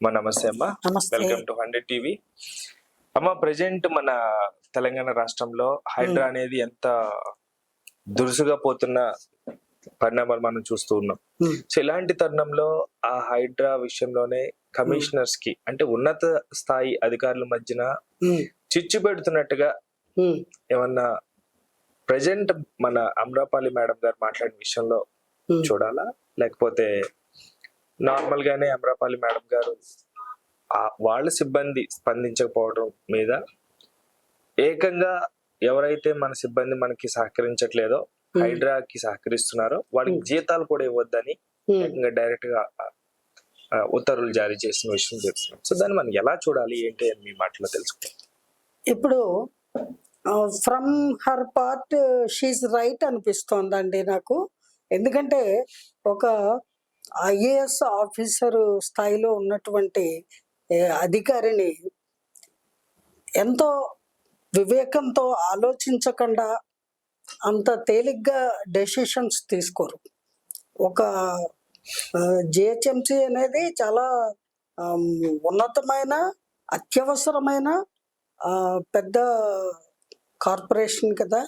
నమస్తే అమ్మా. నమస్తే. Welcome to 100 TV. అమ్మ, ప్రెజెంట్ మన తెలంగాణ రాష్ట్రంలో హైడ్రా అనేది ఎంత దురుసుగా పోతున్న పరిణామాలు మనం చూస్తూ ఉన్నాం. సో ఇలాంటి తరుణంలో ఆ హైడ్రా విషయంలోనే కమిషనర్స్ కి అంటే ఉన్నత స్థాయి అధికారుల మధ్యన చిచ్చు పెడుతున్నట్టుగా ఏమన్నా ప్రెజెంట్ మన అమ్రపాలి మేడం గారు మాట్లాడిన విషయంలో చూడాలా, లేకపోతే నార్మల్ గానే అమ్రపాలి మేడం గారు వాళ్ళ సిబ్బంది స్పందించకపోవడం మీద ఏకంగా ఎవరైతే మన సిబ్బంది మనకి సహకరించట్లేదో, హైడ్రాకి సహకరిస్తున్నారో వాళ్ళకి జీతాలు కూడా ఇవ్వద్దని ఏకంగా డైరెక్ట్ గా ఉత్తర్వులు జారీ చేసిన విషయం తెలుస్తున్నాం. సో దాన్ని మనం ఎలా చూడాలి ఏంటి అని మీ మాటలో తెలుసుకుంటాం. ఇప్పుడు ఫ్రమ్ హర్ పార్ట్ షీఈ్ రైట్ అనిపిస్తోందండి నాకు. ఎందుకంటే ఒక ఐఏఎస్ ఆఫీసర్ స్థాయిలో ఉన్నటువంటి అధికారిని ఎంతో వివేకంతో ఆలోచించకుండా అంత తేలిగ్గా డెసిషన్స్ తీసుకోరు. ఒక జిహెచ్ఎంసి అనేది చాలా ఉన్నతమైన అత్యవసరమైన పెద్ద కార్పొరేషన్ కదా,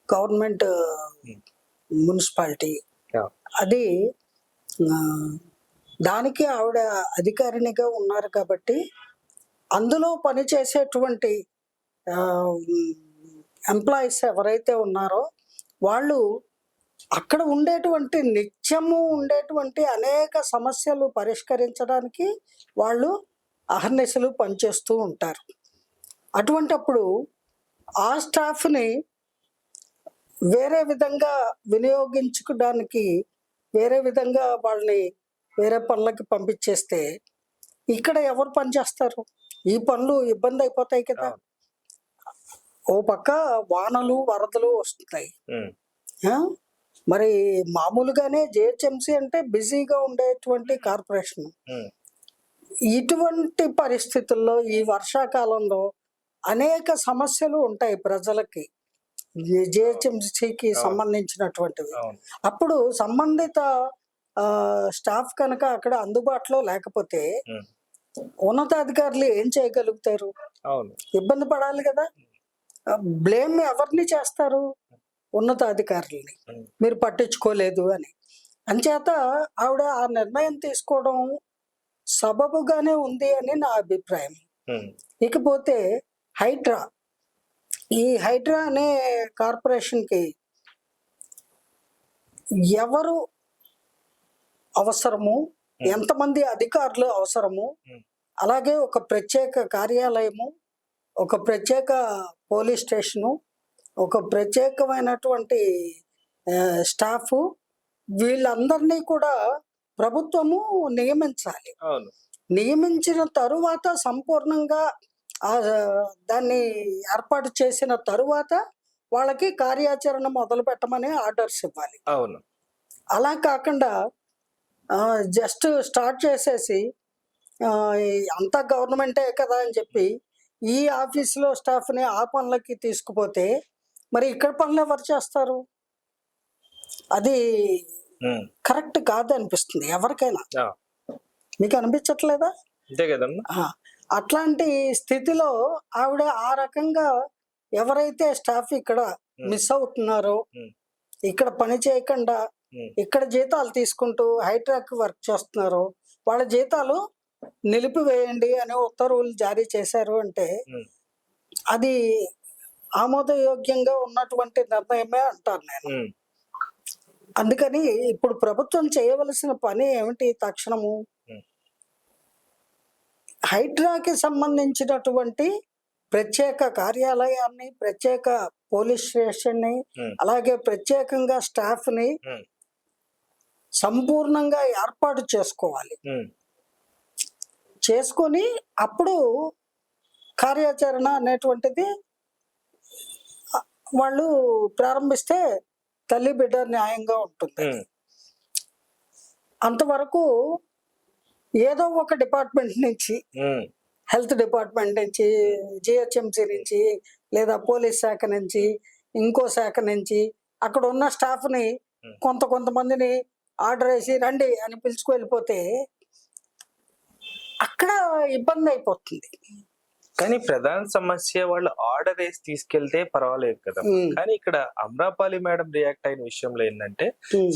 గవర్నమెంట్ మున్సిపాలిటీ. అది దానికి ఆవిడ అధికారినిగా ఉన్నారు కాబట్టి అందులో పనిచేసేటువంటి ఎంప్లాయీస్ ఎవరైతే ఉన్నారో వాళ్ళు అక్కడ ఉండేటువంటి నిత్యము ఉండేటువంటి అనేక సమస్యలు పరిష్కరించడానికి వాళ్ళు అహర్నిశలు పనిచేస్తూ ఉంటారు. అటువంటప్పుడు ఆ స్టాఫ్ని వేరే విధంగా వినియోగించుకోవడానికి, వేరే విధంగా వాళ్ళని వేరే పనులకి పంపించేస్తే ఇక్కడ ఎవరు పని చేస్తారు? ఈ పనులు ఇబ్బంది అయిపోతాయి కదా. ఓ పక్క వానలు వరదలు వస్తున్నాయి. మరి మామూలుగానే జిహెచ్ఎంసి అంటే బిజీగా ఉండేటువంటి కార్పొరేషన్. ఇటువంటి పరిస్థితుల్లో ఈ వర్షాకాలంలో అనేక సమస్యలు ఉంటాయి ప్రజలకి, జిహెచ్ఎంసికి సంబంధించినటువంటివి. అప్పుడు సంబంధిత స్టాఫ్ కనుక అక్కడ అందుబాటులో లేకపోతే ఉన్నతాధికారులు ఏం చేయగలుగుతారు? ఇబ్బంది పడాలి కదా. బ్లేమ్ ఎవరిని చేస్తారు? ఉన్నతాధికారులని, మీరు పట్టించుకోలేదు అని. అంచేత ఆవిడ ఆ నిర్ణయం తీసుకోవడం సబబుగానే ఉంది అని నా అభిప్రాయం. ఇకపోతే హైడ్రా, ఈ హైడ్రా అనే కార్పొరేషన్కి ఎవరు అవసరము, ఎంతమంది అధికారులు అవసరము, అలాగే ఒక ప్రత్యేక కార్యాలయము, ఒక ప్రత్యేక పోలీస్ స్టేషను, ఒక ప్రత్యేకమైనటువంటి స్టాఫ్, వీళ్ళందరినీ కూడా ప్రభుత్వము నియమించాలి. నియమించిన తరువాత సంపూర్ణంగా దాన్ని ఏర్పాటు చేసిన తరువాత వాళ్ళకి కార్యాచరణ మొదలు పెట్టమని ఆర్డర్స్ ఇవ్వాలి. అలా కాకుండా జస్ట్ స్టార్ట్ చేసేసి అంతా గవర్నమెంటే కదా అని చెప్పి ఈ ఆఫీసులో స్టాఫ్ని ఆ పనులకి తీసుకుపోతే మరి ఇక్కడ పనులు ఎవరు చేస్తారు? అది కరెక్ట్ కాదు అనిపిస్తుంది ఎవరికైనా. మీకు అనిపించట్లేదా? అట్లాంటి స్థితిలో ఆవిడ ఆ రకంగా ఎవరైతే స్టాఫ్ ఇక్కడ మిస్ అవుతున్నారో, ఇక్కడ పని చేయకుండా ఇక్కడ జీతాలు తీసుకుంటూ హైడ్రాక్ వర్క్ చేస్తున్నారో వాళ్ళ జీతాలు నిలిపివేయండి అనే ఉత్తర్వులు జారీ చేశారు అంటే అది ఆమోదయోగ్యంగా ఉన్నటువంటి నిర్ణయమే అంటాను నేను. అందుకని ఇప్పుడు ప్రభుత్వం చేయవలసిన పని ఏమిటి? తక్షణము హైడ్రాకి సంబంధించినటువంటి ప్రత్యేక కార్యాలయాన్ని, ప్రత్యేక పోలీస్ స్టేషన్ని, అలాగే ప్రత్యేకంగా స్టాఫ్ని సంపూర్ణంగా ఏర్పాటు చేసుకోవాలి. చేసుకొని అప్పుడు కార్యాచరణ అనేటువంటిది వాళ్ళు ప్రారంభిస్తే తల్లి బిడ్డ న్యాయంగా ఉంటుంది. అంతవరకు ఏదో ఒక డిపార్ట్మెంట్ నుంచి, హెల్త్ డిపార్ట్మెంట్ నుంచి, జిహెచ్ఎంసి నుంచి, లేదా పోలీస్ శాఖ నుంచి, ఇంకో శాఖ నుంచి అక్కడ ఉన్న స్టాఫ్ని కొంతమందిని ఆర్డర్ వేసి రండి అని పిలుచుకు వెళ్ళిపోతే అక్కడ ఇబ్బంది అయిపోతుంది. కానీ ప్రధాన సమస్య వాళ్ళు ఆర్డర్ వేసి తీసుకెళ్తే పర్వాలేదు కదా. కానీ ఇక్కడ అమ్రాపాలి మేడం రియాక్ట్ అయిన విషయంలో ఏంటంటే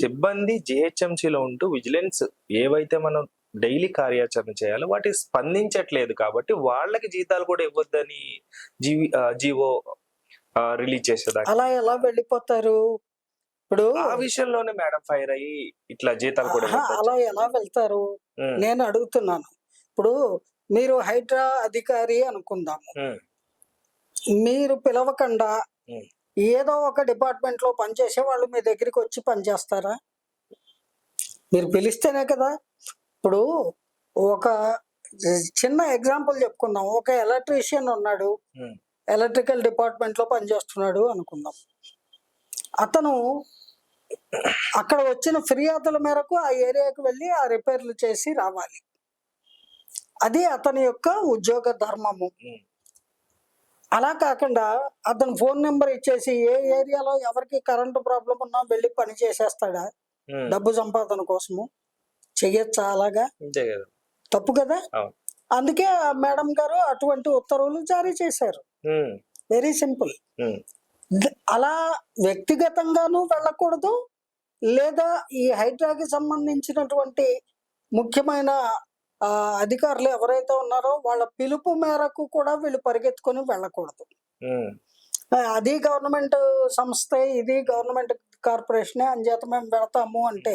సిబ్బంది GHMC లో ఉంటూ విజిలెన్స్ ఏవైతే మనం డైలీ కార్యాచరణ చేయాలో వాటి స్పందించట్లేదు కాబట్టి వాళ్ళకి జీతాలు కూడా ఇవ్వద్దని జీవో రిలీజ్ చేసేదాకా అలా ఎలా వెళ్ళిపోతారు? ఇప్పుడు ఆ విషయంలోనే మేడం ఫైర్ అయ్యి ఇట్లా జీతాలు కూడా అలా ఎలా వెళ్తారు నేను అడుగుతున్నాను. ఇప్పుడు మీరు హైడ్రా అధికారి అనుకుందాము, మీరు పిలవకుండా ఏదో ఒక డిపార్ట్మెంట్ లో పనిచేసే వాళ్ళు మీ దగ్గరికి వచ్చి పనిచేస్తారా? మీరు పిలిస్తేనే కదా. ఇప్పుడు ఒక చిన్న ఎగ్జాంపుల్ చెప్పుకుందాం. ఒక ఎలక్ట్రీషియన్ ఉన్నాడు, ఎలక్ట్రికల్ డిపార్ట్మెంట్ లో పనిచేస్తున్నాడు అనుకుందాం. అతను అక్కడ వచ్చిన ఫిర్యాదుల మేరకు ఆ ఏరియాకి వెళ్ళి ఆ రిపేర్లు చేసి రావాలి. అది అతని యొక్క ఉద్యోగ ధర్మము. అలా కాకుండా అతను ఫోన్ నెంబర్ ఇచ్చేసి ఏ ఏరియాలో ఎవరికి కరెంటు ప్రాబ్లం ఉన్నా వెళ్ళి పని చేసేస్తాడా డబ్బు సంపాదన కోసము? చెయ్యొచ్చా అలాగా? తప్పు కదా. అందుకే మేడం గారు అటువంటి ఉత్తర్వులు జారీ చేశారు. Very simple. అలా వ్యక్తిగతంగానూ వెళ్ళకూడదు, లేదా ఈ హైడ్రాకి సంబంధించినటువంటి ముఖ్యమైన అధికారులు ఎవరైతే ఉన్నారో వాళ్ళ పిలుపు మేరకు కూడా వీళ్ళు పరిగెత్తుకొని వెళ్ళకూడదు. అది గవర్నమెంట్ సంస్థ, ఇది గవర్నమెంట్ కార్పొరేషనే అని చేత మేము వెళతాము అంటే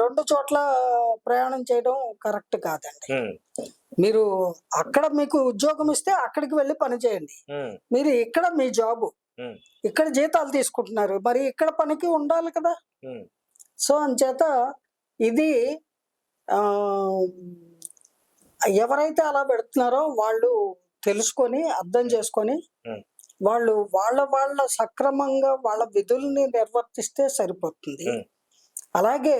రెండు చోట్ల ప్రయాణం చేయడం కరెక్ట్ కాదండి. మీరు అక్కడ మీకు ఉద్యోగం ఇస్తే అక్కడికి వెళ్ళి పని చేయండి. మీరు ఇక్కడ మీ జాబు, ఇక్కడ జీతాలు తీసుకుంటున్నారు, మరి ఇక్కడ పనికి ఉండాలి కదా. సో అంచేత ఇది ఎవరైతే అలా పెడుతున్నారో వాళ్ళు తెలుసుకొని అర్థం చేసుకొని వాళ్ళు వాళ్ళ సక్రమంగా వాళ్ళ విధుల్ని నిర్వర్తిస్తే సరిపోతుంది. అలాగే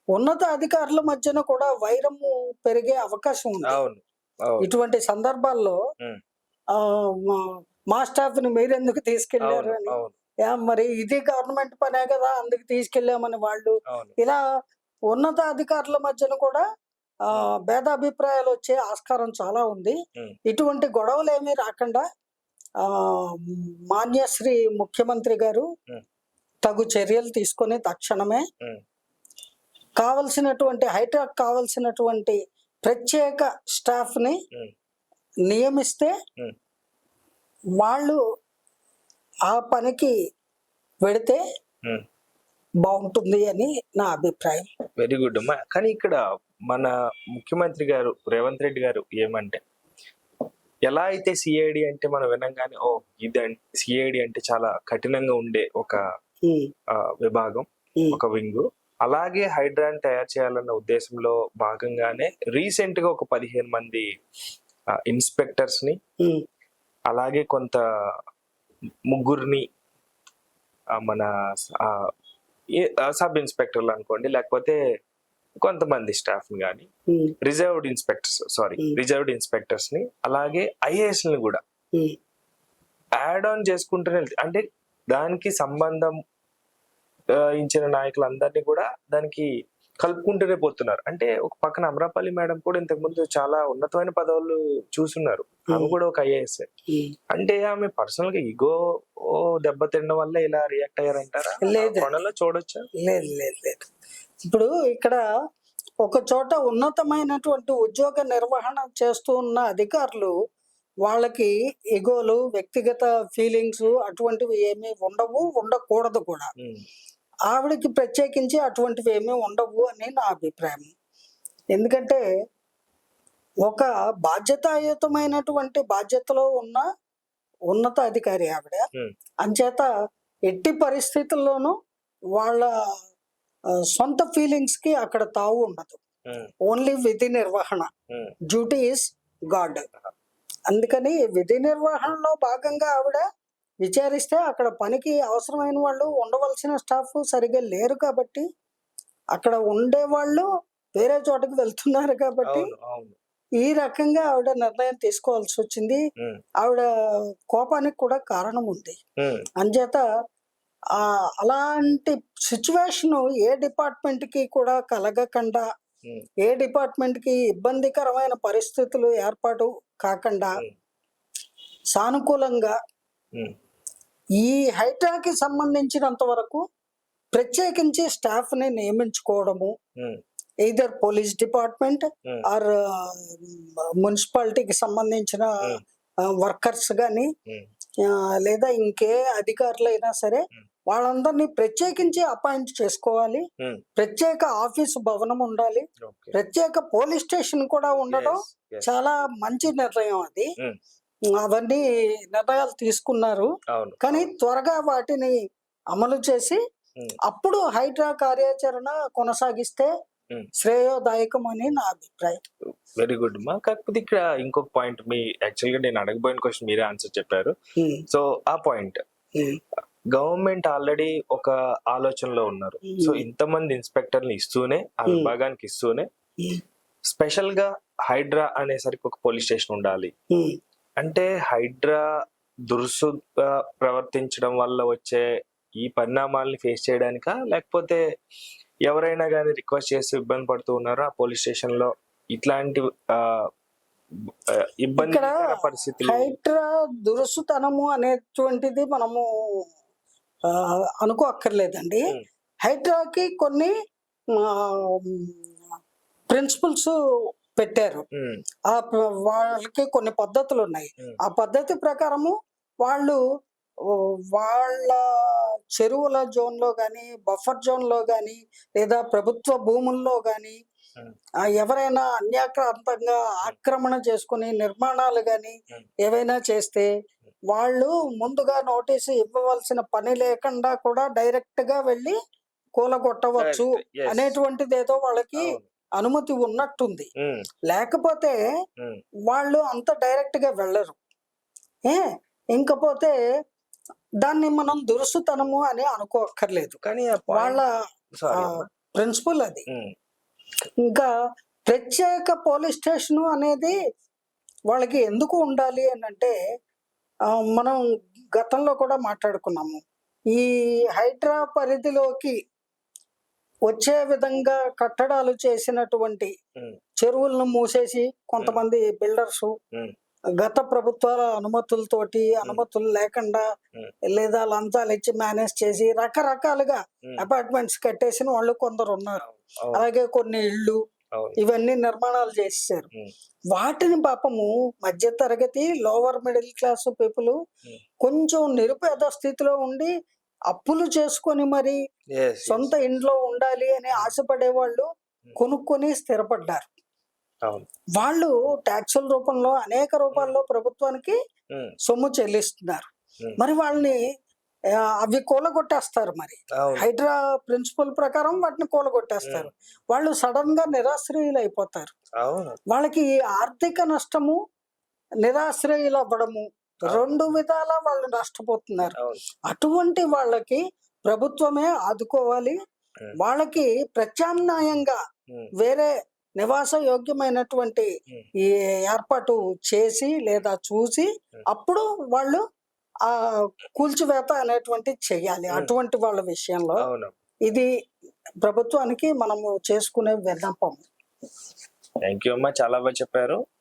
ఉన్నత అధికారుల మధ్యన కూడా వైరము పెరిగే అవకాశం ఉంది. ఇటువంటి సందర్భాల్లో మా స్టాఫ్ ని మీరెందుకు తీసుకెళ్లారు అని, మరి ఇది గవర్నమెంట్ పనే కదా అందుకు తీసుకెళ్లామని వాళ్ళు ఇలా ఉన్నత అధికారుల మధ్యన కూడా భేదాభిప్రాయాలు వచ్చే ఆస్కారం చాలా ఉంది. ఇటువంటి గొడవలు ఏమీ రాకుండా మాన్యశ్రీ ముఖ్యమంత్రి గారు తగు చర్యలు తీసుకొని తక్షణమే కావలసినటువంటి హైడ్రాక్ కావలసినటువంటి ప్రత్యేక స్టాఫ్ ని నియమిస్తే వాళ్ళు ఆ పనికి వెడితే బాగుంటుంది అని నా అభిప్రాయం. వెరీ గుడ్ అమ్మా. కానీ ఇక్కడ మన ముఖ్యమంత్రి గారు రేవంత్ రెడ్డి గారు ఏమంటే, ఎలా అయితే సిఐడి అంటే మనం వినంగానే ఇది సిఐడి అంటే చాలా కఠినంగా ఉండే ఒక విభాగం, ఒక వింగు, అలాగే హైడ్రాన్ తయారు చేయాలన్న ఉద్దేశంలో భాగంగానే రీసెంట్ గా ఒక 15 మంది ఇన్స్పెక్టర్స్ ని, అలాగే కొంత ముగ్గురిని మన సబ్ ఇన్స్పెక్టర్లు అనుకోండి, లేకపోతే కొంతమంది స్టాఫ్ ని కానీ రిజర్వ్డ్ ఇన్స్పెక్టర్స్ ని, అలాగే ఐఏఎస్ ని కూడా యాడ్ ఆన్ చేసుకుంటూనే, అంటే దానికి సంబంధం ఇచ్చిన నాయకులందరినీ కూడా దానికి కలుపుకుంటూనే పోతున్నారు. అంటే ఒక పక్కన అమ్రాపల్లి మేడం కూడా ఇంతకు ముందు చాలా ఉన్నతమైన పదవులు చూస్తున్నారు, ఆమె కూడా ఒక ఐఏఎస్. అంటే ఆమె పర్సనల్ గా ఇగో దెబ్బతినడం వల్ల ఇలా రియాక్ట్ అయ్యారంటారా? కొనలో చూడొచ్చా? లేదు. ఇప్పుడు ఇక్కడ ఒక చోట ఉన్నతమైనటువంటి ఉద్యోగ నిర్వహణ చేస్తూ ఉన్న అధికారులు వాళ్ళకి ఎగోలు, వ్యక్తిగత ఫీలింగ్స్ అటువంటివి ఏమీ ఉండవు, ఉండకూడదు కూడా. ఆవిడకి ప్రత్యేకించి అటువంటివి ఏమీ ఉండవు అని నా అభిప్రాయం. ఎందుకంటే ఒక బాధ్యతాయుతమైనటువంటి బాధ్యతలో ఉన్న ఉన్నత అధికారి ఆవిడ. అంచేత ఎట్టి పరిస్థితుల్లోనూ వాళ్ళ సొంత ఫీలింగ్స్ కి అక్కడ తావు ఉండదు. ఓన్లీ విధి నిర్వహణ, డ్యూటీ ఈస్ గాడ్. అందుకని విధి నిర్వహణలో భాగంగా ఆవిడ విచారిస్తే అక్కడ పనికి అవసరమైన వాళ్ళు, ఉండవలసిన స్టాఫ్ సరిగ్గా లేరు కాబట్టి అక్కడ ఉండే వాళ్ళు వేరే చోటకి వెళ్తున్నారు కాబట్టి ఈ రకంగా ఆవిడ నిర్ణయం తీసుకోవాల్సి వచ్చింది. ఆవిడ కోపానికి కూడా కారణం ఉంది. అంచేత అలాంటి సిచ్యువేషన్ ఏ డిపార్ట్మెంట్ కి కూడా కలగకుండా ఏ డిపార్ట్మెంట్ కి ఇబ్బందికరమైన పరిస్థితులు ఏర్పాటు కాకుండా సానుకూలంగా ఈ హైడ్రాకి సంబంధించినంత వరకు ప్రత్యేకించి స్టాఫ్ ని నియమించుకోవడము, ఎయిదర్ పోలీస్ డిపార్ట్మెంట్ ఆర్ మున్సిపాలిటీకి సంబంధించిన వర్కర్స్ కానీ లేదా ఇంకే అధికారులైనా సరే వాళ్ళందరినీ ప్రత్యేకించి అపాయింట్ చేసుకోవాలి. ప్రత్యేక ఆఫీసు భవనం ఉండాలి. ప్రత్యేక పోలీస్ స్టేషన్ కూడా ఉండడం చాలా మంచి నిర్ణయం అది. అవన్నీ నిర్ణయాలు తీసుకున్నారు. కానీ త్వరగా వాటిని అమలు చేసి అప్పుడు హైడ్రా కార్యాచరణ కొనసాగిస్తే శ్రేయోదాయకం అని నా అభిప్రాయం. వెరీ గుడ్ మా. కాకపోతే ఇక్కడ ఇంకొక పాయింట్, మీ యాక్చువల్ గా నేను అడగబోయిన క్వశ్చన్ మీరే ఆన్సర్ చెప్పారు. సో ఆ పాయింట్, గవర్నమెంట్ ఆల్రెడీ ఒక ఆలోచనలో ఉన్నారు. సో ఇంతమంది ఇన్స్పెక్టర్ని ఇస్తూనే, ఆ విభాగానికి ఇస్తూనే స్పెషల్ గా హైడ్రా అనేసరికి ఒక పోలీస్ స్టేషన్ ఉండాలి అంటే, హైడ్రా దురుసుగా ప్రవర్తించడం వల్ల వచ్చే ఈ పరిణామాలని ఫేస్ చేయడానికా, లేకపోతే ఎవరైనా కానీ రిక్వెస్ట్ చేసి ఇబ్బంది పడుతూ ఉన్నారో ఆ పోలీస్ స్టేషన్ లో ఇట్లాంటి ఇబ్బందికర పరిస్థితులు? హైడ్రా దురుసుతనము అనేటువంటిది మనము అనుకోక్కర్లేదండి. హైడ్రాకి కొన్ని ప్రిన్సిపల్స్ పెట్టారు. వాళ్ళకి కొన్ని పద్ధతులు ఉన్నాయి. ఆ పద్ధతి ప్రకారము వాళ్ళు వాళ్ళ చెరువుల జోన్ లో గాని, బఫర్ జోన్ లో గాని, లేదా ప్రభుత్వ భూముల్లో గాని ఎవరైనా అన్యాక్రాంతంగా ఆక్రమణ చేసుకుని నిర్మాణాలు గాని ఏవైనా చేస్తే వాళ్ళు ముందుగా నోటీసు ఇవ్వవలసిన పని లేకుండా కూడా డైరెక్ట్ గా వెళ్ళి కూలగొట్టవచ్చు అనేటువంటిది ఏదో వాళ్ళకి అనుమతి ఉన్నట్టుంది. లేకపోతే వాళ్ళు అంత డైరెక్ట్ గా వెళ్ళరు. ఇంకపోతే దాన్ని మనం దురుసుతనము అని అనుకోక్కర్లేదు. కానీ వాళ్ళ ప్రిన్సిపల్ అది. ఇంకా ప్రత్యేక పోలీస్ స్టేషన్ అనేది వాళ్ళకి ఎందుకు ఉండాలి అని అంటే, మనం గతంలో కూడా మాట్లాడుకున్నాము. ఈ హైడ్రా పరిధిలోకి వచ్చే విధంగా కట్టడాలు చేసినటువంటి చెరువులను మూసేసి కొంతమంది బిల్డర్స్ గత ప్రభుత్వాల అనుమతులు లేకుండా లేదా లంచాలు ఇచ్చి మేనేజ్ చేసి రకరకాలుగా అపార్ట్మెంట్స్ కట్టేసిన వాళ్ళు కొందరు ఉన్నారు. అలాగే కొన్ని ఇళ్ళు ఇవన్నీ నిర్మాణాలు చేసేసారు. వాటిని పాపము మధ్య తరగతి లోవర్ మిడిల్ క్లాస్ పీపుల్ కొంచెం నిరుపేద స్థితిలో ఉండి అప్పులు చేసుకొని మరి సొంత ఇంట్లో ఉండాలి అని ఆశపడే వాళ్ళు కొనుక్కొని స్థిరపడ్డారు. వాళ్ళు ట్యాక్సుల రూపంలో అనేక రూపాల్లో ప్రభుత్వానికి సొమ్ము చెల్లిస్తున్నారు. మరి వాళ్ళని అవి కూలగొట్టేస్తారు. మరి హైడ్రా ప్రిన్సిపల్ ప్రకారం వాటిని కూలగొట్టేస్తారు. వాళ్ళు సడన్ గా నిరాశ్రయులు అయిపోతారు. వాళ్ళకి ఆర్థిక నష్టము, నిరాశ్రయులు అవ్వడము, రెండు విధాలా వాళ్ళు నష్టపోతున్నారు. అటువంటి వాళ్ళకి ప్రభుత్వమే ఆదుకోవాలి. వాళ్ళకి ప్రత్యామ్నాయంగా వేరే నివాస యోగ్యమైనటువంటి ఈ ఏర్పాటు చేసి లేదా చూసి అప్పుడు వాళ్ళు ఆ కూల్చివేత అనేటువంటి చెయ్యాలి. అటువంటి వాళ్ళ విషయంలో ఇది ప్రభుత్వానికి మనము చేసుకునే విన్నపం. థ్యాంక్ యూ అమ్మా, చాలా బాగా చెప్పారు.